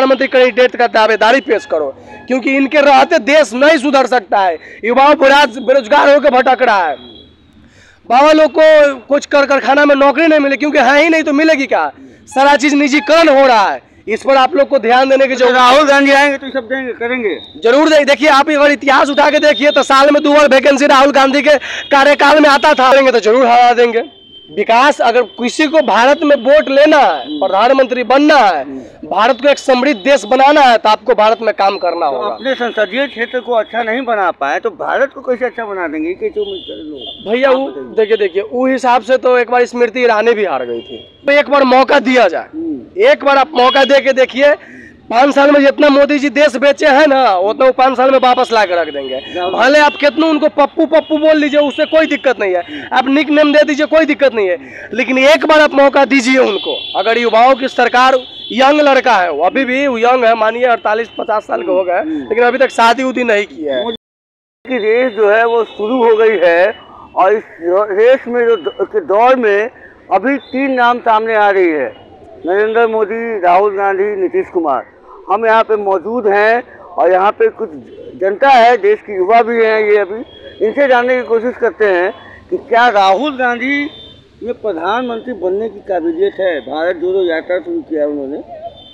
प्रधानमंत्री कैंडिडेट का दावेदारी पेश करो, क्योंकि इनके रहते देश नहीं सुधर सकता है। युवाओं बेरोजगार होकर भटक रहा है। बाबा लोग को कुछ कारखाना में नौकरी नहीं मिले, क्योंकि है ही नहीं तो मिलेगी क्या। सारा चीज निजीकरण हो रहा है। इस पर आप लोग को ध्यान देने की जरूरत। राहुल गांधी आएंगे तो सब देंगे, करेंगे जरूर। देखिए आप अगर इतिहास उठा के देखिए तो साल में 2 बार वैकेंसी राहुल गांधी के कार्यकाल में आता था। देंगे तो जरूर हरा देंगे। विकास, अगर किसी को भारत में वोट लेना है, प्रधानमंत्री बनना है, भारत को एक समृद्ध देश बनाना है, तो आपको भारत में काम करना होगा। अपने संसदीय क्षेत्र को अच्छा नहीं बना पाए तो भारत को कैसे अच्छा बना देंगे? कैसे उम्मीद करें लोग? भैया देखिए वो हिसाब से तो एक बार स्मृति ईरानी भी हार गई थी। तो एक बार मौका दिया जाए, एक बार आप मौका दे के देखिए। 5 साल में जितना मोदी जी देश बेचे हैं ना, उतना 5 साल में वापस ला के रख देंगे। भले आप कितना उनको पप्पू पप्पू बोल लीजिए, उससे कोई दिक्कत नहीं है। आप निक नेम दे दीजिए, कोई दिक्कत नहीं है, लेकिन एक बार आप मौका दीजिए उनको। अगर युवाओं की सरकार, यंग लड़का है, वो अभी भी यंग है, मानिए 48-50 साल के हो गए, लेकिन अभी तक शादी उदी नहीं की है। रेस जो है वो शुरू हो गई है, और इस रेस में जो दौर में अभी 3 नाम सामने आ रही है, नरेंद्र मोदी, राहुल गांधी, नीतीश कुमार। हम यहाँ पे मौजूद हैं और यहाँ पे कुछ जनता है, देश की युवा भी हैं, ये अभी इनसे जानने की कोशिश करते हैं कि क्या राहुल गांधी में प्रधानमंत्री बनने की काबिलियत है। भारत जोड़ो यात्रा शुरू किया है उन्होंने,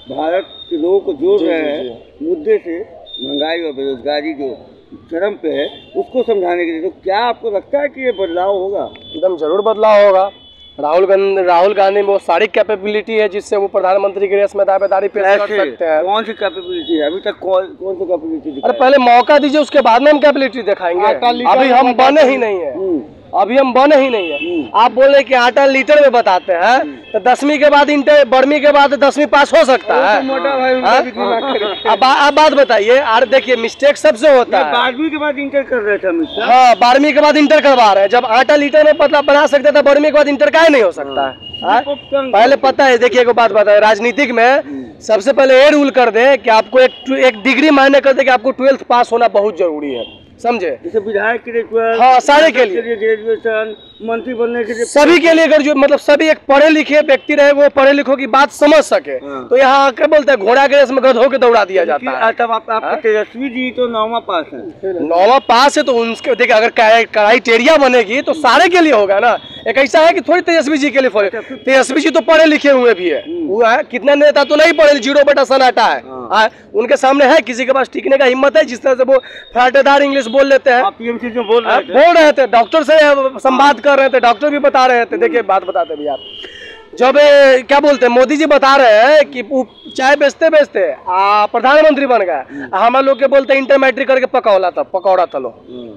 भारत के लोगों को जोड़ रहे हैं मुद्दे से, महंगाई और बेरोजगारी जो चरम पे है उसको समझाने के लिए। तो क्या आपको लगता है कि ये बदलाव होगा? एकदम जरूर बदलाव होगा। राहुल गांधी में वो सारी कैपेबिलिटी है जिससे वो प्रधानमंत्री की रेस में दावेदारी पेश कर सकते हैं। कौन सी कैपेबिलिटी है? अभी तक कौन सी कैपेबिलिटी? अरे पहले मौका दीजिए, उसके बाद में हम कैपेबिलिटी दिखाएंगे। अभी हम बने ही नहीं है, अभी हम बने ही नहीं है। आप बोल रहे कि आटा लीटर में बताते हैं, तो 10वीं के बाद इंटर, 12वीं के बाद 10वीं पास हो सकता है। मोटा भाई अब बात बताइए। अरे देखिए मिस्टेक सबसे होता है। 12वीं के बाद इंटर कर रहे थे। हाँ, 12वीं के बाद इंटर करवा रहे हैं। जब आटा लीटर में पतला बना सकते थे, 12वीं के बाद इंटर काहे नहीं हो सकता है? पहले पता है, देखिए एक बात बताए, राजनीतिक में सबसे पहले ये रूल कर दे कि आपको एक डिग्री मायने कर दे कि आपको 12th पास होना बहुत जरूरी है, समझे? जैसे विधायक के लिए 12, हाँ सारे के लिए, ग्रेजुएशन, मंत्री बनने के लिए सभी के लिए, अगर जो मतलब सभी एक पढ़े लिखे व्यक्ति रहे, वो पढ़े लिखों की बात समझ सके। तो यहाँ क्या बोलते हैं, घोड़ा के रेस में गधों के दौड़ा दिया जाता है। तब आपका तेजस्वी जी तो 9वां पास है, 9वां पास है, तो उनके देखिए अगर क्राइटेरिया बनेगी तो सारे के लिए होगा ना। एक ऐसा है कि थोड़ी तेजस्वी जी के लिए, तेजस्वी जी तो पढ़े लिखे हुए भी है, वो है। कितने नेता तो नहीं पढ़े, 0 बटा सन्नाटा है। उनके सामने है, किसी के पास टिकने का हिम्मत है। जिस तरह से वो फराटेदार इंग्लिश बोल लेते हैं, पीएमसी जो बोल रहे थे, डॉक्टर से संवाद कर रहे थे, डॉक्टर भी बता रहे थे। देखिए बात बताते भैया, जब क्या बोलते हैं, मोदी जी बता रहे हैं कि चाय बेचते बेचते प्रधानमंत्री बन गया। हम लोग के बोलते इंटर मैट्रिक करके पकौड़ा तलो।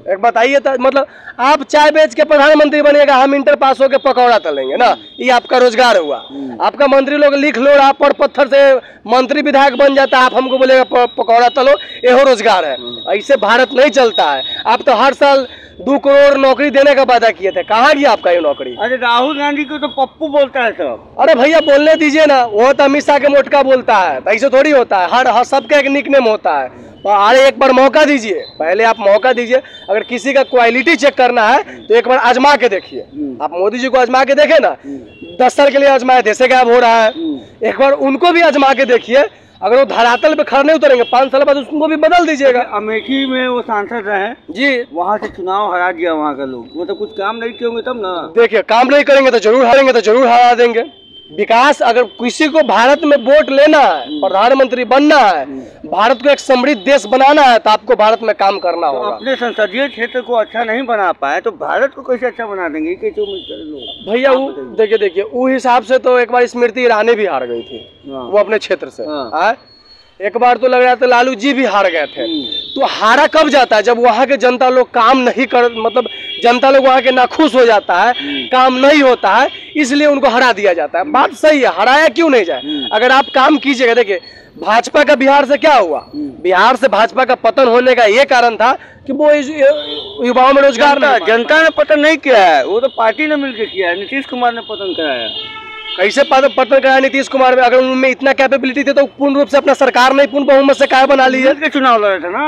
एक बताइए, मतलब आप चाय बेच के प्रधानमंत्री बनेगा, हम इंटर पास होके पकौड़ा तलेंगे ना? ये आपका रोजगार हुआ। आपका मंत्री लोग लिख लो, आप पर पत्थर से मंत्री विधायक बन जाता है, आप हमको बोलेगा पकौड़ा तलो, ये हो रोजगार है। ऐसे भारत नहीं चलता है। आप तो हर साल 2 करोड़ नौकरी देने का वादा किए थे, कहाँ गया आपका ये नौकरी? अरे राहुल गांधी को तो पप्पू बोलता है सब। अरे भैया बोलने दीजिए ना, वो तो अमित शाह के मोटका बोलता है, तो ऐसे थोड़ी होता है। हर सबका एक निकनेम होता है। अरे एक बार मौका दीजिए, पहले आप मौका दीजिए। अगर किसी का क्वालिटी चेक करना है तो एक बार आजमा के देखिए। आप मोदी जी को आजमा के देखे ना, 10 साल के लिए आजमाए थे, ऐसे गायब हो रहा है। एक बार उनको भी आजमा के देखिए। अगर वो धरातल पे खड़े नहीं उतरेंगे, 5 साल बाद उसको भी बदल दीजिएगा। अमेठी में वो सांसद रहे जी, वहाँ से चुनाव हरा दिया वहाँ का लोग। मतलब कुछ काम नहीं किए होंगे तब ना। देखिए काम नहीं करेंगे तो जरूर हरा देंगे। विकास, अगर किसी को भारत में वोट लेना है, प्रधानमंत्री बनना है, भारत को एक समृद्ध देश बनाना है, तो आपको भारत में काम करना होगा। अपने संसदीय क्षेत्र को अच्छा नहीं बना पाए तो भारत को कैसे अच्छा बना देंगे? कैसे उम्मीद करें लोग? भैया देखिए वो हिसाब से तो एक बार स्मृति ईरानी भी हार गई थी, वो अपने क्षेत्र से। एक बार तो लग रहा था लालू जी भी हार गए थे। तो हारा कब जाता है? जब वहाँ के जनता लोग काम नहीं कर, मतलब जनता लोग वहाँ के नाखुश हो जाता है, काम नहीं होता है, इसलिए उनको हरा दिया जाता है। बात सही है, हराया क्यों नहीं जाए? अगर आप काम कीजिएगा। देखिए भाजपा का बिहार से क्या हुआ? बिहार से भाजपा का पतन होने का ये कारण था कि वो युवाओं में रोजगार नहीं। जनता ने पतन नहीं किया है, वो तो पार्टी ने मिलकर किया है। नीतीश कुमार ने पतन कराया। कैसे पतन कराया नीतीश कुमार में? अगर उनमें इतना कैपेबिलिटी थी तो पूर्ण रूप से अपना सरकार ने पूर्ण बहुमत से काय बना ली है? के चुनाव लड़े थे ना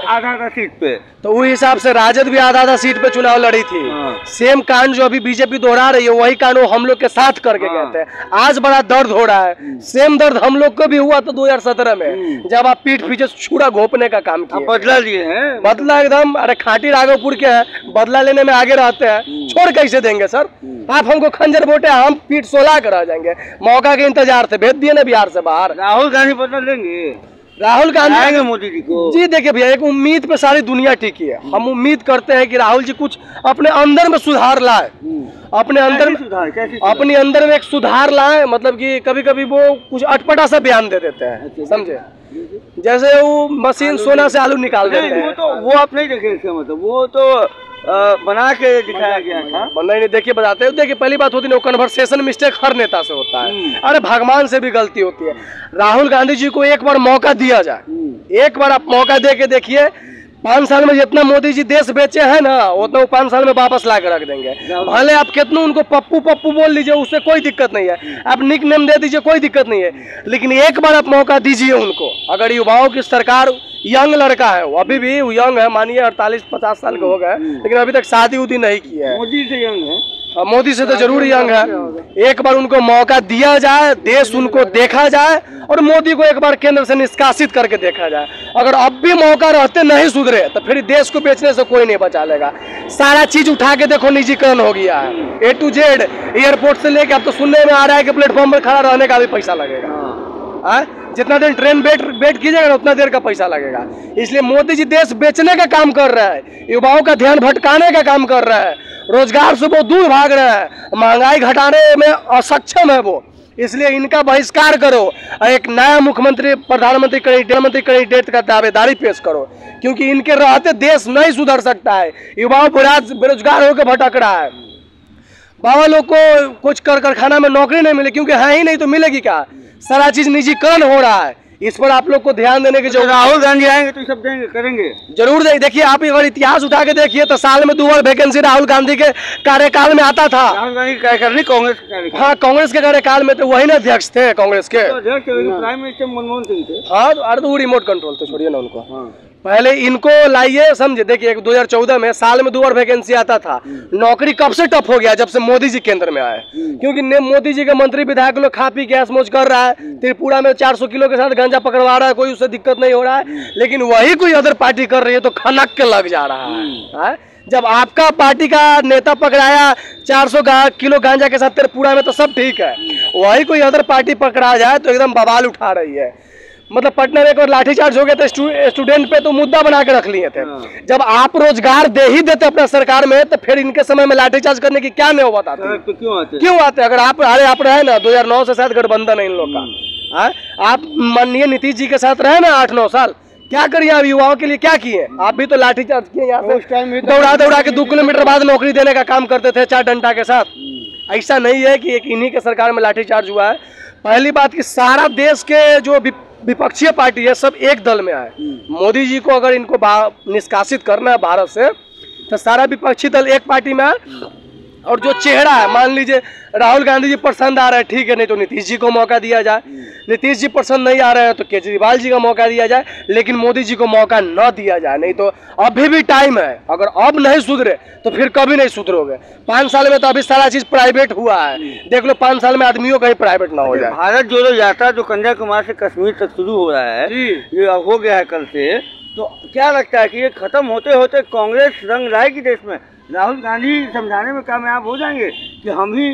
आधा सीट पे, तो उस हिसाब से राजद भी आधा सीट पे चुनाव लड़ी थी। सेम कांड जो अभी बीजेपी दोहरा रही है वही कांड वो हम लोग के साथ करके कहते हैं। आज बड़ा दर्द हो रहा है, सेम दर्द हम लोग को भी हुआ था 2017 में, जब आप पीठ पीछे छुरा घोपने का काम किया। बदला लिए हैं, बदला एकदम। अरे खाटी राघवपुर के हैं, बदला लेने में आगे रहते हैं, छोड़ कैसे देंगे सर? आप हमको खंजर बोटे, हम पीठ सोला कर रह जाएंगे। मौका के इंतजार से भेज दिए ना बिहार से बाहर। राहुल गांधी बदल देंगे, राहुल गांधी आएंगे मोदी जी को। जी देखिए भैया, एक उम्मीद पे सारी दुनिया टिकी है। हम उम्मीद करते हैं कि राहुल जी कुछ अपने अंदर में सुधार लाए, अपने अंदर में अपने अंदर में एक सुधार लाए। मतलब कि कभी कभी वो कुछ अटपटा सा बयान दे देते हैं, समझे? जैसे वो मशीन सोना से आलू निकाल देते हैं। वो आप नहीं देखे इसका मतलब, वो तो बना के दिखाया गया था। नहीं देखिए बताते हैं। देखिए पहली बात होती है कन्वर्सेशन मिस्टेक हर नेता से होता है। अरे भगवान से भी गलती होती है। राहुल गांधी जी को एक बार मौका दिया जाए, एक बार आप मौका दे के देखिए। 5 साल में जितना मोदी जी देश बेचे हैं ना, उतना 5 साल में वापस ला के रख देंगे। भले आप कितना उनको पप्पू पप्पू बोल लीजिए, उससे कोई दिक्कत नहीं है। आप निक नेम दे दीजिए, कोई दिक्कत नहीं है, लेकिन एक बार आप मौका दीजिए उनको। अगर युवाओं की सरकार, यंग लड़का है वो, अभी भी यंग है, मानिए 48-50 साल के हो गए, लेकिन अभी तक शादी उदी नहीं की है। मोदी से यंग है, मोदी से तो जरूर यंग है। एक बार उनको मौका दिया जाए, देश उनको देखा जाए, और मोदी को एक बार केंद्र से निष्कासित करके देखा जाए। अगर अब भी मौका रहते नहीं सुधरे तो फिर देश को बेचने से कोई नहीं बचा लेगा। सारा चीज उठा के देखो, निजीकरण हो गया है A to Z। एयरपोर्ट से लेके अब तो सुनने में आ रहा है कि प्लेटफॉर्म पर खड़ा रहने का भी पैसा लगेगा। जितना देर ट्रेन वेट कीजिएगा उतना देर का पैसा लगेगा। इसलिए मोदी जी देश बेचने का काम कर रहा है, युवाओं का ध्यान भटकाने का काम कर रहा है, रोजगार से वो दूर भाग रहा है, महंगाई घटाने में असक्षम है वो। इसलिए इनका बहिष्कार करो, एक नया मुख्यमंत्री, प्रधानमंत्री कैंडिडेट का दावेदारी पेश करो, क्योंकि इनके रहते देश नहीं सुधर सकता है। युवाओं बेरोजगार होकर भटक रहा है। बाबा लोग को कुछ कारखाना में नौकरी नहीं मिले, क्योंकि है ही नहीं तो मिलेगी क्या? सारा चीज निजीकरण हो रहा है। इस पर आप लोग को ध्यान देने की जरूरत। राहुल गांधी आएंगे तो सब देंगे, करेंगे जरूर देंगे। देखिए आप अगर इतिहास उठा के देखिए तो साल में 2 बार वैकेंसी राहुल गांधी के कार्यकाल में आता था। राहुल गांधी का कार्यकाल नहीं, कांग्रेस का कार्यकाल। हाँ, कांग्रेस के कार्यकाल में तो वही ना अध्यक्ष थे कांग्रेस के। प्राइम मिनिस्टर मनमोहन सिंह थे। हाँ, अरे तो वो रिमोट कंट्रोल तो छोड़िए ना उनको। पहले इनको लाइए, समझे। देखिए 2014 में साल में 2 बार वैकेंसी आता था। नौकरी कब से टफ हो गया? जब से मोदी जी केंद्र में आए। क्योंकि मोदी जी के मंत्री विधायक लोग खा पी के ऐश मौज कर रहा है। त्रिपुरा में 400 किलो के साथ गांजा पकड़वा रहा है, कोई उससे दिक्कत नहीं हो रहा है। लेकिन वही कोई अदर पार्टी कर रही है तो खनक के लग जा रहा है। जब आपका पार्टी का नेता पकड़ाया 400 किलो गांजा के साथ त्रिपुरा में तो सब ठीक है, वही कोई अदर पार्टी पकड़ा जाए तो एकदम बवाल उठा रही है। मतलब पटना में एक बार लाठीचार्ज हो गया था स्टूडेंट पे, तो मुद्दा बना के रख लिए थे। जब आप रोजगार दे ही देते अपना सरकार में, तो फिर इनके समय में लाठीचार्ज करने की क्या नौबत आती? क्यों आते? अगर आप आप रहे ना 2009 से शायद गठबंधन है इन लोग का। आप माननीय नीतीश जी के साथ रहे ना 8-9 साल, क्या करिए आप युवाओं के लिए? क्या किए? आप भी तो लाठीचार्ज किए यहाँ से, दौड़ा के 2 किलोमीटर बाद नौकरी देने का काम करते थे 4 डंडा के साथ। ऐसा नहीं है कि एक इन्हीं के सरकार में लाठीचार्ज हुआ है। पहली बात कि सारा देश के जो विपक्षीय पार्टी है सब एक दल में आए। मोदी जी को अगर इनको निष्कासित करना है भारत से, तो सारा विपक्षी दल एक पार्टी में आए। और जो चेहरा है, मान लीजिए राहुल गांधी जी पसंद आ रहे हैं, ठीक है, नहीं तो नीतीश जी को मौका दिया जाए। नीतीश जी पसंद नहीं आ रहे हैं तो केजरीवाल जी का मौका दिया जाए, लेकिन मोदी जी को मौका न दिया जाए। नहीं तो अभी भी टाइम है। अगर अब नहीं सुधरे तो फिर कभी नहीं सुधरोगे। 5 साल में तो अभी सारा चीज प्राइवेट हुआ है। देख लो 5 साल में आदमियों का ही प्राइवेट ना हो जाए। भारत जोड़ो यात्रा जो कन्याकुमारी से कश्मीर तक शुरू हो रहा है, ये हो गया है कल से, तो क्या लगता है कि ये खत्म होते होते कांग्रेस रंग लाएगी देश में? राहुल गांधी समझाने में कामयाब हो जाएंगे कि हम ही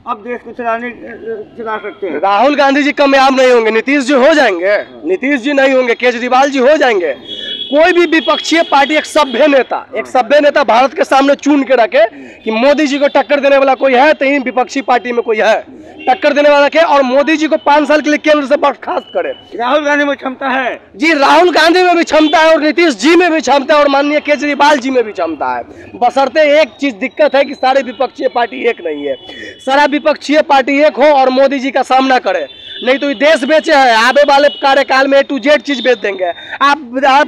अब देश को चला सकते हैं? राहुल गांधी जी कामयाब नहीं होंगे, नीतीश जी हो जाएंगे। नीतीश जी नहीं होंगे, केजरीवाल जी हो जाएंगे। कोई भी विपक्षीय पार्टी एक सभ्य नेता भारत के सामने चुन के रखे कि मोदी जी को टक्कर देने वाला कोई है, तो इन विपक्षी पार्टी में कोई है टक्कर देने वाला के, और मोदी जी को 5 साल के लिए केंद्र से बर्खास्त करे। राहुल गांधी में क्षमता है जी, राहुल गांधी में भी क्षमता है, और नीतीश जी में भी क्षमता है, और माननीय केजरीवाल जी में भी क्षमता है। बशर्ते एक चीज दिक्कत है कि सारे विपक्षीय पार्टी एक नहीं है। सारा विपक्षीय पार्टी एक हो और मोदी जी का सामना करे, नहीं तो देश बेचे हैं। आने वाले कार्यकाल में A to Z चीज बेच देंगे। आप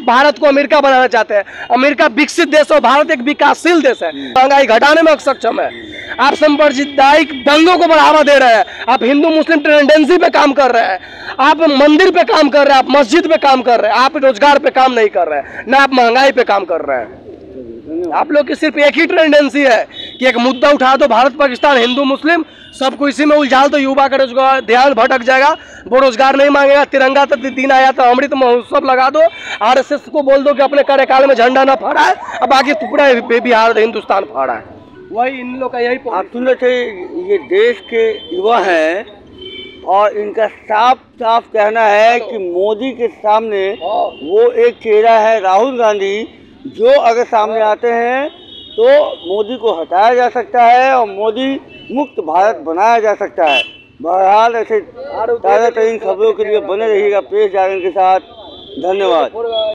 भारत को अमेरिका बनाना चाहते हैं। अमेरिका विकसित देश और भारत एक विकासशील देश है, महंगाई घटाने में सक्षम है। आप सांप्रदायिक दंगों को बढ़ावा दे रहे हैं, आप हिंदू मुस्लिम टेंडेंसी पे काम कर रहे हैं, आप मंदिर पे काम कर रहे हैं, आप मस्जिद पे काम कर रहे हैं, आप रोजगार पे काम नहीं कर रहे हैं, ना आप महंगाई पे काम कर रहे हैं। आप लोग की सिर्फ एक ही टेंडेंसी है कि एक मुद्दा उठा दो, भारत पाकिस्तान हिंदू मुस्लिम सबको इसी में उलझा दो, युवा का रोजगार ध्यान भटक जाएगा, वो रोजगार नहीं मांगेगा। तिरंगा तो दिन आया था, अमृत महोत्सव लगा दो, आरएसएस को बोल दो कि अपने कार्यकाल में झंडा ना फहराए, अब बाकी टुकड़ा बिहार हिंदुस्तान फहरा है। वही इन लोग का यही आप सुन रहे थे, ये देश के युवा हैं और इनका साफ साफ कहना है कि मोदी के सामने वो एक चेहरा है राहुल गांधी, जो अगर सामने आते हैं तो मोदी को हटाया जा सकता है और मोदी मुक्त भारत बनाया जा सकता है। बहरहाल ऐसे ताज़ा तरीन खबरों के लिए बने रहिएगा प्रेस जागरण के साथ। धन्यवाद।